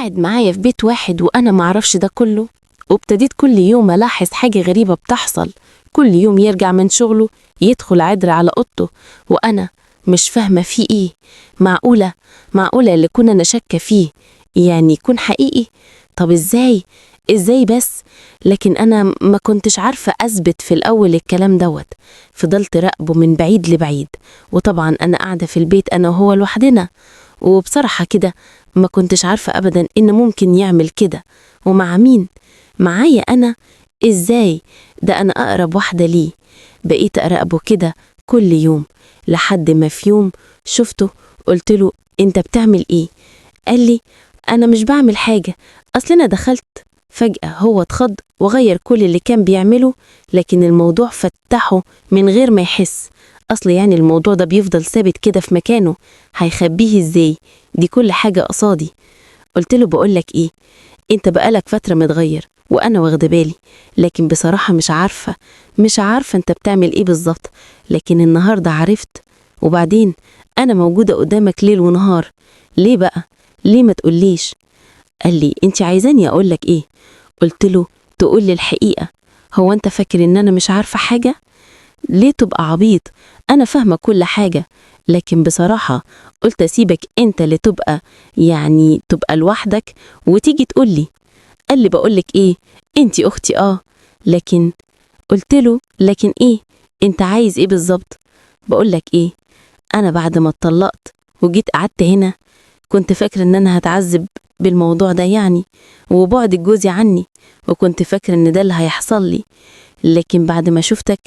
قاعد معايا في بيت واحد وأنا معرفش ده كله. وابتديت كل يوم ألاحظ حاجة غريبة بتحصل. كل يوم يرجع من شغله يدخل عدل على أوضته، وأنا مش فاهمة فيه إيه. معقولة اللي كنا نشك فيه يعني يكون حقيقي؟ طب إزاي بس؟ لكن أنا ما كنتش عارفة أثبت في الأول الكلام دوت. فضلت راقبه من بعيد لبعيد، وطبعا أنا قاعدة في البيت أنا وهو لوحدنا، وبصراحة كده ما كنتش عارفة أبدا إن ممكن يعمل كده. ومع مين؟ معايا أنا؟ إزاي؟ ده أنا أقرب واحدة ليه. بقيت أراقبه كده كل يوم، لحد ما في يوم شفته قلت له أنت بتعمل إيه؟ قال لي أنا مش بعمل حاجة، أصل أنا دخلت. فجأة هو اتخض وغير كل اللي كان بيعمله، لكن الموضوع فتحه من غير ما يحس. أصل يعني الموضوع ده بيفضل ثابت كده في مكانه، هيخبيه إزاي؟ دي كل حاجة قصادي. قلت له بقولك إيه، أنت بقالك فترة متغير وأنا واخده بالي، لكن بصراحة مش عارفة أنت بتعمل إيه بالظبط، لكن النهاردة عرفت. وبعدين أنا موجودة قدامك ليل ونهار، ليه بقى؟ ليه ما تقوليش؟ قال لي أنت عايزاني أقولك إيه؟ قلت له تقولي الحقيقة. هو أنت فاكر إن أنا مش عارفة حاجة؟ ليه تبقى عبيط؟ أنا فاهمة كل حاجة، لكن بصراحة قلت أسيبك أنت اللي تبقى لوحدك وتيجي تقولي. قال لي بقولك إيه، أنت أختي لكن. قلت له لكن إيه؟ أنت عايز إيه بالظبط؟ بقولك إيه، أنا بعد ما اتطلقت وجيت قعدت هنا كنت فاكرة إن أنا هتعذب بالموضوع ده يعني، وبعد جوزي عني، وكنت فاكرة إن ده اللي هيحصل لي. لكن بعد ما شفتك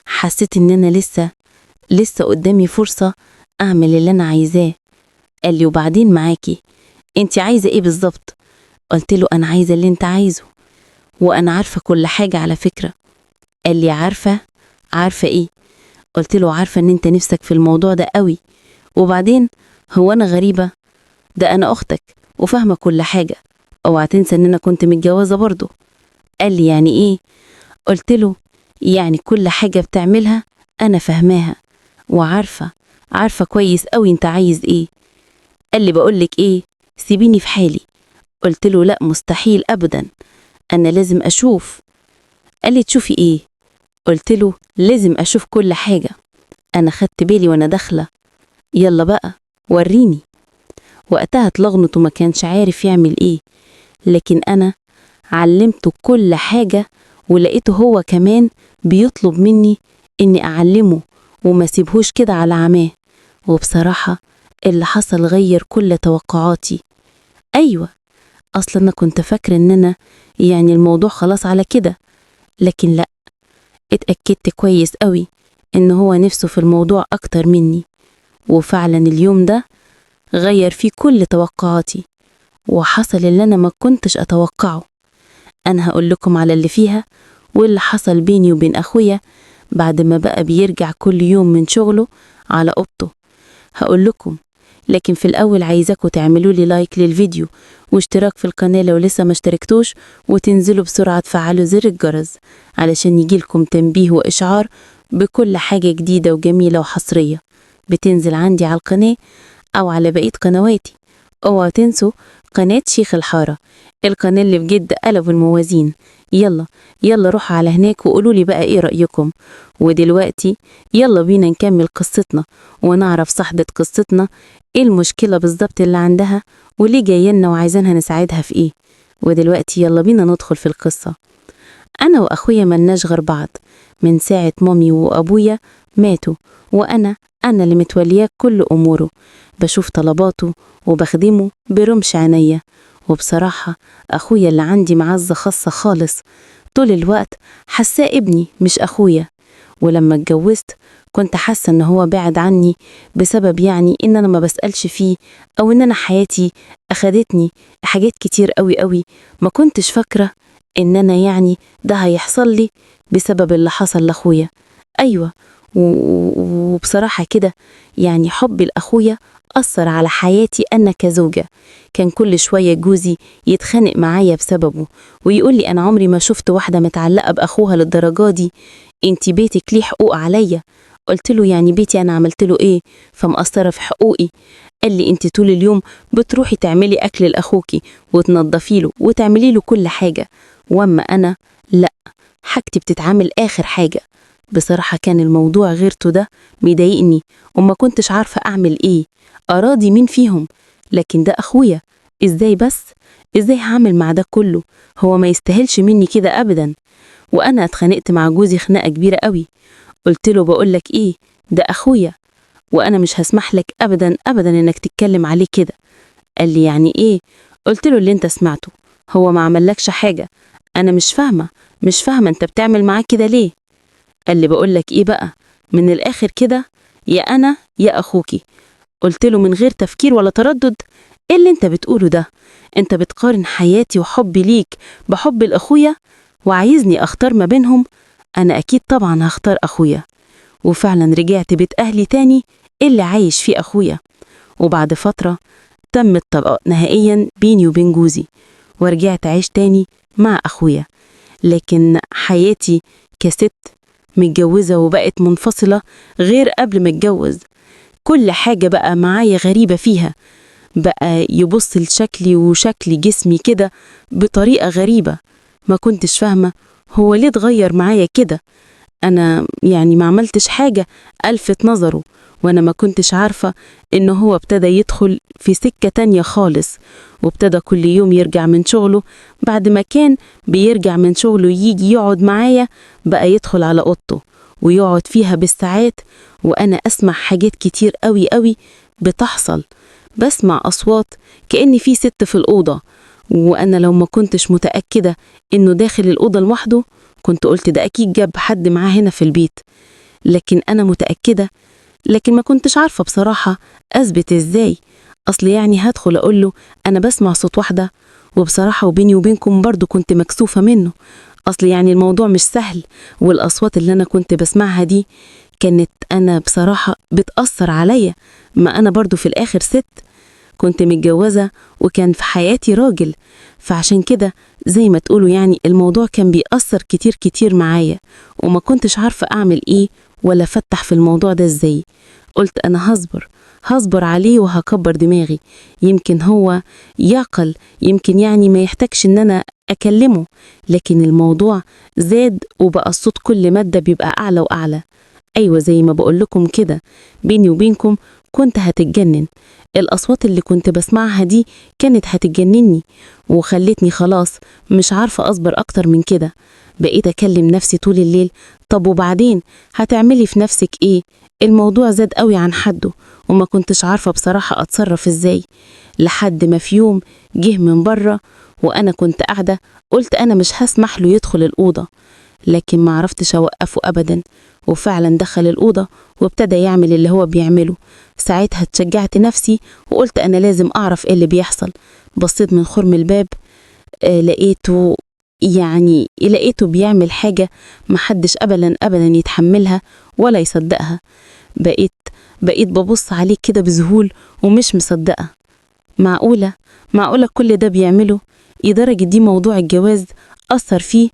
حسيت إن أنا لسه قدامي فرصة أعمل اللي أنا عايزاه. قال لي وبعدين معاكي، أنت عايزة إيه بالظبط؟ قلت له أنا عايزة اللي أنت عايزه، وأنا عارفة كل حاجة على فكرة. قال لي عارفة إيه؟ قلت له عارفة إن أنت نفسك في الموضوع ده قوي. وبعدين هو أنا غريبة؟ ده أنا أختك وفاهمة كل حاجة، اوعى تنسى إن أنا كنت متجوزة برضه. قال لي يعني إيه؟ قلت له يعني كل حاجة بتعملها أنا فاهماها وعارفة كويس قوي أنت عايز إيه. قال لي بقولك إيه، سيبيني في حالي. قلت له لا مستحيل أبدا، أنا لازم أشوف. قال لي تشوفي إيه؟ قلت له لازم أشوف كل حاجة، أنا خدت بالي وأنا داخلة. يلا بقى وريني. وقتها اتلغنط وما كانش عارف يعمل إيه، لكن أنا علمته كل حاجة، ولقيته هو كمان بيطلب مني إني أعلمه وما سيبهوش كده على عماه. وبصراحة اللي حصل غير كل توقعاتي. أيوة، أصلا أنا كنت فاكرة إن أنا الموضوع خلاص على كده، لكن لأ، اتأكدت كويس قوي إن هو نفسه في الموضوع أكتر مني. وفعلا اليوم ده غير فيه كل توقعاتي، وحصل اللي أنا ما كنتش أتوقعه. أنا هقول لكم على اللي فيها واللي حصل بيني وبين أخويا بعد ما بقى بيرجع كل يوم من شغله على أوضته. هقول لكم، لكن في الأول عايزاكم تعملوا لي لايك للفيديو واشتراك في القناة لو لسه ما اشتركتوش، وتنزلوا بسرعة تفعلوا زر الجرس علشان يجيلكم تنبيه وإشعار بكل حاجة جديدة وجميلة وحصرية بتنزل عندي على القناة أو على بقية قنواتي. اوعوا تنسوا قناة شيخ الحارة، القناة اللي بجد قلب الموازين. يلا روحوا على هناك وقولوا لي بقى ايه رأيكم. ودلوقتي يلا بينا نكمل قصتنا ونعرف صاحبة قصتنا ايه المشكلة بالظبط اللي عندها وليه جايلنا وعايزينها نساعدها في ايه. ودلوقتي يلا بينا ندخل في القصة. أنا وأخويا ملناش غير بعض من ساعة مامي وأبويا ماتوا، وأنا اللي متولياه كل أموره، بشوف طلباته وبخدمه برمش عينيا. وبصراحة أخويا اللي عندي معزة خاصة خالص، طول الوقت حاساه ابني مش أخويا. ولما اتجوزت كنت حاسة إن هو بعد عني بسبب إن أنا ما بسألش فيه، أو إن أنا حياتي أخدتني حاجات كتير قوي قوي ما كنتش فاكرة إن أنا ده هيحصل لي بسبب اللي حصل لأخويا. أيوة، وبصراحة كده حبي لأخويا أثر على حياتي أنا كزوجة. كان كل شوية جوزي يتخانق معايا بسببه ويقولي أنا عمري ما شفت واحدة متعلقة بأخوها للدرجة دي، انتي بيتك ليه حقوق عليا. قلت له بيتي أنا عملت له إيه فمقصرة في حقوقي؟ قال لي انت طول اليوم بتروحي تعملي اكل لاخوكي وتنضفي له وتعملي له كل حاجة، واما انا لا، حاجتي بتتعامل اخر حاجة. بصراحة كان الموضوع غيرته ده مضايقني وما كنتش عارفة اعمل ايه، اراضي مين فيهم؟ لكن ده اخويا، ازاي بس؟ ازاي هعمل مع ده كله؟ هو ما يستاهلش مني كده ابدا. وانا اتخانقت مع جوزي خناقة كبيرة قوي، قلت له بقولك ايه، ده اخويا وانا مش هسمح لك ابدا ابدا انك تتكلم عليه كده. قال لي يعني ايه؟ قلت له اللي انت سمعته، هو ما عملكش حاجة. انا مش فاهمة انت بتعمل معاه كده ليه؟ قال لي بقولك ايه بقى، من الاخر كده، يا انا يا اخوكي. قلت له من غير تفكير ولا تردد، ايه اللي انت بتقوله ده؟ انت بتقارن حياتي وحبي ليك بحب الاخويا وعايزني اختار ما بينهم؟ انا اكيد طبعا هختار اخويا. وفعلا رجعت بيت اهلي تاني اللي عايش فيه اخويا. وبعد فترة تم الطلاق نهائيا بيني وبين جوزي، ورجعت عيش تاني مع اخويا. لكن حياتي كست متجوزة وبقت منفصلة غير قبل ما اتجوز. كل حاجة بقى معايا غريبة فيها، بقى يبص لشكلي وشكل جسمي كده بطريقة غريبة. ما كنتش فاهمة هو ليه اتغير معايا كده. أنا يعني ما عملتش حاجة ألفت نظره، وأنا ما كنتش عارفة إنه هو ابتدى يدخل في سكة تانية خالص، وابتدى كل يوم يرجع من شغله، بعد ما كان بيرجع من شغله يجي يقعد معايا، بقى يدخل على أوضته ويقعد فيها بالساعات. وأنا أسمع حاجات كتير قوي قوي بتحصل، بسمع أصوات كأن في ست في الأوضة. وأنا لو ما كنتش متأكدة إنه داخل الأوضة لوحده كنت قلت ده أكيد جاب حد معاه هنا في البيت. لكن أنا متأكدة، لكن ما كنتش عارفة بصراحة أثبت إزاي. أصل يعني هدخل أقوله أنا بسمع صوت واحدة؟ وبصراحة وبيني وبينكم برضو كنت مكسوفة منه. أصل يعني الموضوع مش سهل، والأصوات اللي أنا كنت بسمعها دي كانت أنا بصراحة بتأثر عليا، ما أنا برضو في الآخر ست كنت متجوزة وكان في حياتي راجل. فعشان كده زي ما تقولوا يعني الموضوع كان بيأثر كتير كتير معايا، وما كنتش عارفة أعمل إيه ولا فتح في الموضوع ده إزاي. قلت أنا هصبر عليه وهكبر دماغي، يمكن هو يعقل، يمكن يعني ما يحتاجش إن أنا أكلمه. لكن الموضوع زاد وبقى الصوت كل مادة بيبقى أعلى وأعلى. أيوة زي ما بقول لكم كده، بيني وبينكم كنت هتتجنن. الأصوات اللي كنت بسمعها دي كانت هتتجنني، وخلتني خلاص مش عارفة أصبر أكتر من كده. بقيت أكلم نفسي طول الليل، طب وبعدين هتعملي في نفسك إيه؟ الموضوع زاد قوي عن حده، وما كنتش عارفة بصراحة أتصرف إزاي. لحد ما في يوم جه من بره وأنا كنت قاعدة، قلت أنا مش هسمح له يدخل الأوضة، لكن ما عرفتش أوقفه أبدا. وفعلا دخل الأوضة وابتدى يعمل اللي هو بيعمله. ساعتها اتشجعت نفسي وقلت أنا لازم أعرف إيه اللي بيحصل. بصيت من خرم الباب، لقيته بيعمل حاجة محدش أبدا أبدا يتحملها ولا يصدقها. بقيت ببص عليه كده بذهول ومش مصدقة. معقولة كل ده بيعمله؟ لدرجة دي موضوع الجواز أثر فيه؟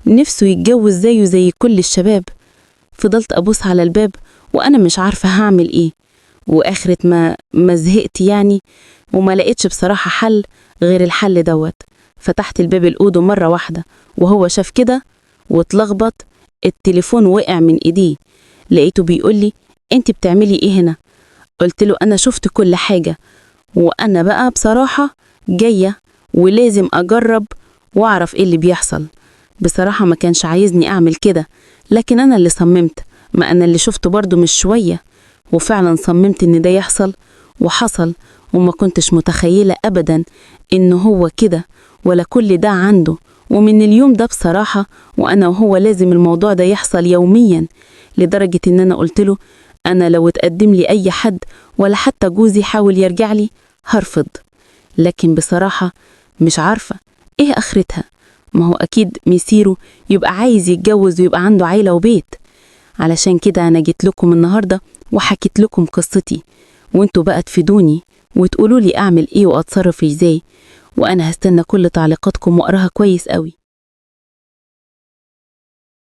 نفسه يتجوز زيه زي كل الشباب. فضلت أبص على الباب وأنا مش عارفة هعمل إيه. وآخرة ما زهقت يعني وما لقيتش بصراحة حل غير الحل دوت. فتحت الباب الأوضة مرة واحدة وهو شاف كده واتلخبط، التليفون وقع من إيديه. لقيته بيقولي أنت بتعملي إيه هنا؟ قلت له أنا شفت كل حاجة، وأنا بقى بصراحة جاية ولازم أجرب وأعرف إيه اللي بيحصل. بصراحة ما كانش عايزني أعمل كده، لكن أنا اللي صممت، ما أنا اللي شفته برضو مش شوية. وفعلا صممت إن ده يحصل وحصل. وما كنتش متخيلة أبدا إنه هو كده ولا كل ده عنده. ومن اليوم ده بصراحة وأنا وهو لازم الموضوع ده يحصل يوميا، لدرجة إن أنا قلت له أنا لو اتقدم لي أي حد ولا حتى جوزي حاول يرجع لي هرفض. لكن بصراحة مش عارفة إيه آخرتها. ما هو أكيد ميسيره يبقى عايز يتجوز ويبقى عنده عيلة وبيت. علشان كده أنا جيت لكم النهاردة وحكيت لكم قصتي، وانتوا بقى تفيدوني وتقولوا لي أعمل إيه وأتصرف إزاي. وأنا هستنى كل تعليقاتكم وأقراها كويس قوي.